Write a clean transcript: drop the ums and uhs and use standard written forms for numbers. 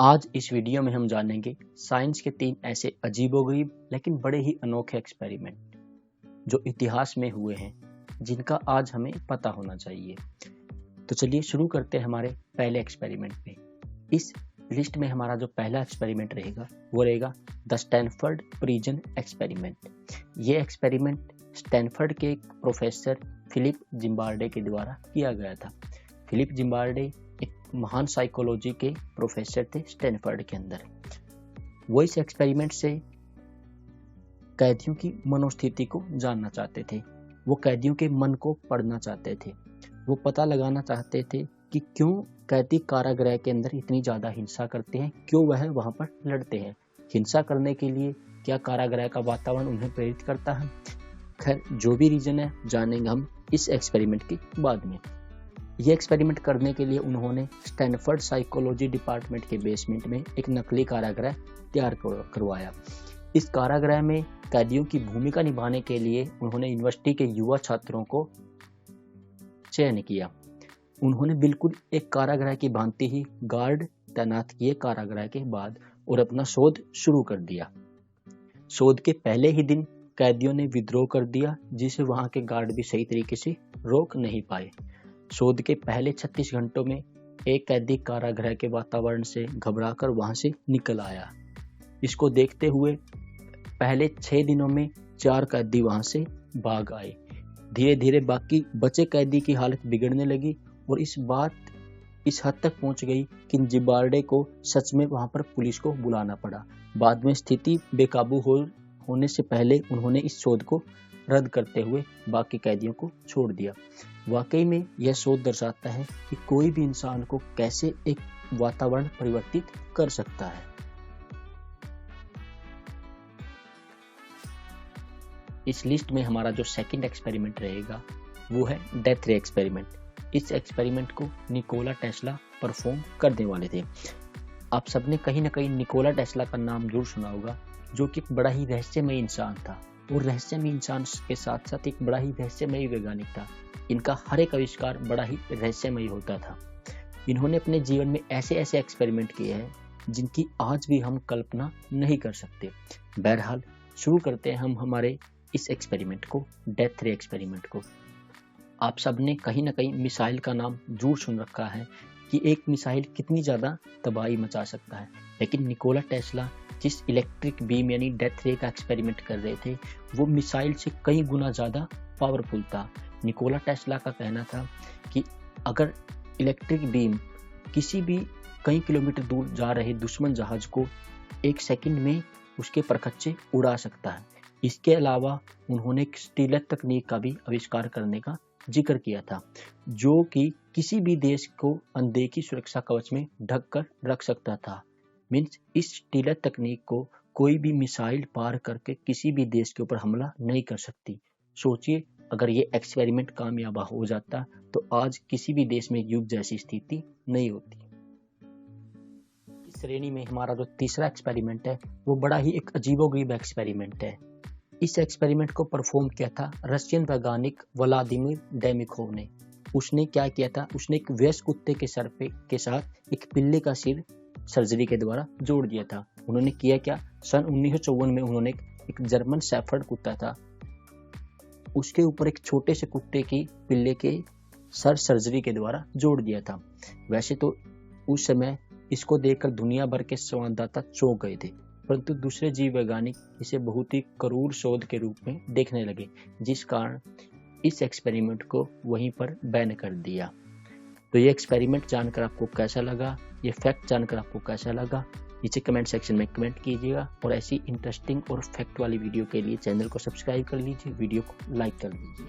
आज इस वीडियो में हम जानेंगे साइंस के 3 ऐसे अजीबोगरीब लेकिन बड़े ही अनोखे एक्सपेरिमेंट जो इतिहास में हुए हैं, जिनका आज हमें पता होना चाहिए। तो चलिए शुरू करते हैं हमारे पहले एक्सपेरिमेंट में। इस लिस्ट में हमारा जो पहला एक्सपेरिमेंट रहेगा वो रहेगा द स्टैनफोर्ड प्रिजन एक्सपेरिमेंट। ये एक्सपेरिमेंट स्टैनफोर्ड के एक प्रोफेसर फिलिप जिम्बार्डे के द्वारा किया गया था। फिलिप जिम्बार्डे एक महान साइकोलॉजी के प्रोफेसर थे स्टैनफोर्ड के अंदर। वो इस एक्सपेरिमेंट से कैदियों की मनोस्थिति को जानना चाहते थे। वो कैदियों के मन को पढ़ना चाहते थे। वो पता लगाना चाहते थे कि क्यों कैदी कारागृह के अंदर इतनी ज़्यादा हिंसा करते हैं, क्यों वह वहाँ पर लड़ते हैं। हिंसा करने के लिए क्या कारागृह का वातावरण उन्हें प्रेरित करता है। खैर, जो भी रीजन है जानेंगे हम इस एक्सपेरिमेंट के बाद में। ये एक्सपेरिमेंट करने के लिए उन्होंने स्टैनफोर्ड साइकोलॉजी डिपार्टमेंट के बेसमेंट में एक नकली कारागृह तैयार करवाया। इस कारागृह में कैदियों की भूमिका निभाने के लिए उन्होंने यूनिवर्सिटी के युवा छात्रों को चयन किया। उन्होंने बिल्कुल एक कारागृह की भांति ही गार्ड तैनात किए कारागृह के बाद और अपना शोध शुरू कर दिया। शोध के पहले ही दिन कैदियों ने विद्रोह कर दिया, जिसे वहां के गार्ड भी सही तरीके से रोक नहीं पाए। शोध के पहले 36 घंटों में एक कैदी कारागृह के वातावरण से घबराकर वहां से निकल आया। इसको देखते हुए पहले 6 दिनों में 4 कैदी वहां से भाग आए। धीरे धीरे बाकी बचे कैदी की हालत बिगड़ने लगी और इस बात इस हद तक पहुंच गई कि जिम्बार्डे को सच में वहां पर पुलिस को बुलाना पड़ा। बाद में स्थिति बेकाबू होने से पहले उन्होंने इस शोध को रद्द करते हुए बाकी कैदियों को छोड़ दिया। वाकई में यह शोध दर्शाता है कि कोई भी इंसान को कैसे एक वातावरण परिवर्तित कर सकता है। इस लिस्ट में हमारा जो सेकंड एक्सपेरिमेंट रहेगा वो है डेथ रे एक्सपेरिमेंट। इस एक्सपेरिमेंट को निकोला टेस्ला परफॉर्म करने वाले थे। आप सबने कहीं ना कहीं निकोला टेस्ला का नाम जरूर सुना होगा, जो कि एक बड़ा ही रहस्यमय इंसान था और रहस्यमय इंसान के साथ साथ एक बड़ा ही रहस्यमय वैज्ञानिक था। इनका हर एक आविष्कार बड़ा ही रहस्यमय होता था। इन्होंने अपने जीवन में ऐसे ऐसे एक्सपेरिमेंट किए हैं जिनकी आज भी हम कल्पना नहीं कर सकते। बहरहाल शुरू करते हैं हम हमारे इस एक्सपेरिमेंट को, डेथ रे एक्सपेरिमेंट को। आप सबने कहीं ना कहीं मिसाइल का नाम जरूर सुन रखा है कि एक मिसाइल कितनी ज़्यादा तबाही मचा सकता है, लेकिन निकोला टेस्ला जिस इलेक्ट्रिक बीम यानी डेथ रे का एक्सपेरिमेंट कर रहे थे वो मिसाइल से कई गुना ज़्यादा पावरफुल था। निकोला टेस्ला का कहना था कि अगर इलेक्ट्रिक बीम किसी भी कई किलोमीटर दूर जा रहे दुश्मन जहाज को 1 सेकंड में उसके परखच्चे उड़ा सकता है। इसके अलावा उन्होंने एक स्टीलथ तकनीक का भी आविष्कार करने का जिक्र किया था, जो कि किसी भी देश को अनदेखी सुरक्षा कवच में ढक कर रख सकता था। मीन्स इस स्टीलथ तकनीक को कोई भी मिसाइल पार करके किसी भी देश के ऊपर हमला नहीं कर सकती। सोचिए, अगर ये एक्सपेरिमेंट कामयाब हो जाता तो आज किसी भी देश में युद्ध जैसी स्थिति नहीं होती। इस श्रेणी में हमारा जो तीसरा एक्सपेरिमेंट है वो बड़ा ही एक अजीबोगरीब एक्सपेरिमेंट है। इस एक्सपेरिमेंट को परफॉर्म किया था रशियन वैज्ञानिक व्लादिमीर डेमिकोव ने। उसने क्या किया था, उसने एक वयस्क कुत्ते के सर पे के साथ एक पिल्ले का सिर सर्जरी के द्वारा जोड़ दिया था। उन्होंने किया क्या, सन 1954 में उन्होंने एक जर्मन शेफर्ड कुत्ता था, उसके ऊपर एक छोटे से कुत्ते की पिल्ले के सर सर्जरी के द्वारा जोड़ दिया था। वैसे तो उस समय इसको देखकर दुनिया भर के संवाददाता चौंक गए थे, परंतु दूसरे जीव वैज्ञानिक इसे बहुत ही क्रूर शोध के रूप में देखने लगे, जिस कारण इस एक्सपेरिमेंट को वहीं पर बैन कर दिया। तो ये एक्सपेरिमेंट जानकर आपको कैसा लगा, ये फैक्ट जानकर आपको कैसा लगा, नीचे कमेंट सेक्शन में कमेंट कीजिएगा और ऐसी इंटरेस्टिंग और फैक्ट वाली वीडियो के लिए चैनल को सब्सक्राइब कर लीजिए, वीडियो को लाइक कर लीजिए।